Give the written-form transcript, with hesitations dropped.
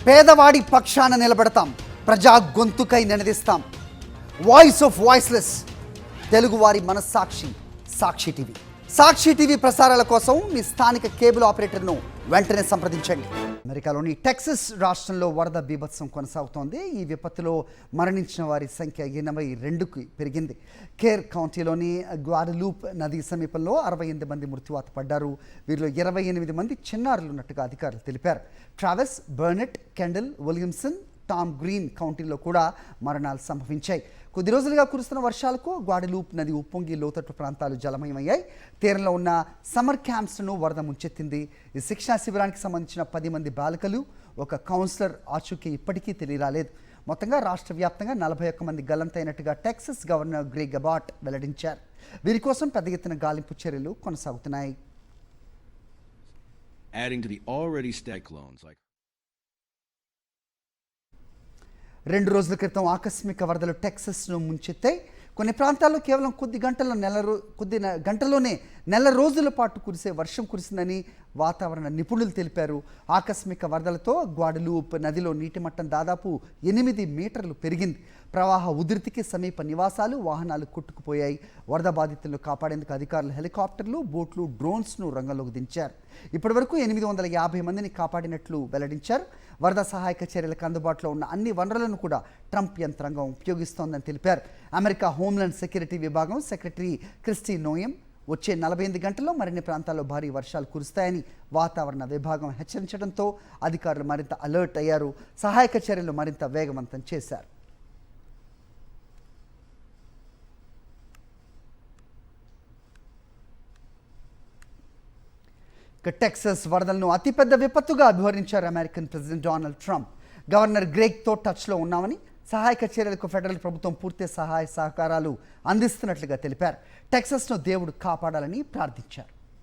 పేదవాడి పక్షాన నిలబడతాం, ప్రజా గొంతుకై నినదిస్తాం. వాయిస్ ఆఫ్ వాయిస్లెస్, తెలుగువారి మనస్సాక్షి, సాక్షి టీవీ. సాక్షి టీవీ ప్రసారాల కోసం మీ స్థానిక కేబుల్ ఆపరేటర్ను వెంటనే సంప్రదించండి. అమెరికాలోని టెక్సస్ రాష్ట్రంలో వరద బీభత్సం కొనసాగుతోంది. ఈ విపత్తులో మరణించిన వారి సంఖ్య 82కి పెరిగింది. కేర్ కౌంటీలోని గ్వాడలూప్ నది సమీపంలో 68 మంది మృత్యువాత పడ్డారు. వీరిలో 28 మంది చిన్నారులు ఉన్నట్టుగా అధికారులు తెలిపారు. Travis, Burnet, Kendall, Williamson, Tom Green కౌంటీలో కూడా మరణాలు సంభవించాయి. కొద్ది రోజులుగా కురుస్తున్న వర్షాలకు గ్వాడలూప్ నది ఉప్పొంగి లోతట్టు ప్రాంతాలు జలమయమయ్యాయి. తీరంలో ఉన్న సమ్మర్ క్యాంప్స్ను వరద ముంచెత్తింది. ఈ శిక్షణా శిబిరానికి సంబంధించిన 10 మంది బాలికలు, ఒక కౌన్సిలర్ ఆచూకీ ఇప్పటికీ తెలియరాలేదు. మొత్తంగా రాష్ట్ర వ్యాప్తంగా 41 మంది గల్లంతైనట్టుగా టెక్సస్ గవర్నర్ గ్రెగ్ అబాట్ వెల్లడించారు. వీరి కోసం పెద్ద ఎత్తున గాలింపు చర్యలు కొనసాగుతున్నాయి. రెండు రోజుల క్రితం ఆకస్మిక వరదలు టెక్సస్ను ముంచెత్తాయి. కొన్ని ప్రాంతాల్లో కేవలం కొద్ది గంటల్లోనే నెల రోజుల పాటు కురిసే వర్షం కురిసిందని వాతావరణ నిపుణులు తెలిపారు. ఆకస్మిక వరదలతో గ్వాడలూప్ నదిలో నీటి మట్టం దాదాపు 8 మీటర్లు పెరిగింది. ప్రవాహ ఉధృతికి సమీప నివాసాలు, వాహనాలు కొట్టుకుపోయాయి. వరద బాధితులను కాపాడేందుకు అధికారులు హెలికాప్టర్లు, బోట్లు, డ్రోన్స్ను రంగంలోకి దించారు. ఇప్పటి వరకు 850 మందిని కాపాడినట్లు వెల్లడించారు. వరద సహాయక చర్యలకు అందుబాటులో ఉన్న అన్ని వనరులను కూడా ట్రంప్ యంత్రాంగం ఉపయోగిస్తోందని తెలిపారు. అమెరికా హోంల్యాండ్ సెక్యూరిటీ విభాగం సెక్రటరీ క్రిస్టీ నోయం వచ్చే 48 గంటల్లో మరిన్ని ప్రాంతాల్లో భారీ వర్షాలు కురుస్తాయని వాతావరణ విభాగం హెచ్చరించడంతో అధికారులు మరింత అలర్ట్ అయ్యారు. సహాయక చర్యలు మరింత వేగవంతం చేశారు. టెక్సస్ వరదలను అతిపెద్ద విపత్తుగా అభివర్ణించారు American president Donald Trump. Governor గ్రెగ్తో టచ్లో ఉన్నామని, సహాయక చర్యలకు ఫెడరల్ ప్రభుత్వం పూర్తి సహాయ సహకారాలు అందిస్తున్నట్లుగా తెలిపారు. టెక్సస్ను దేవుడు కాపాడాలని ప్రార్థించారు.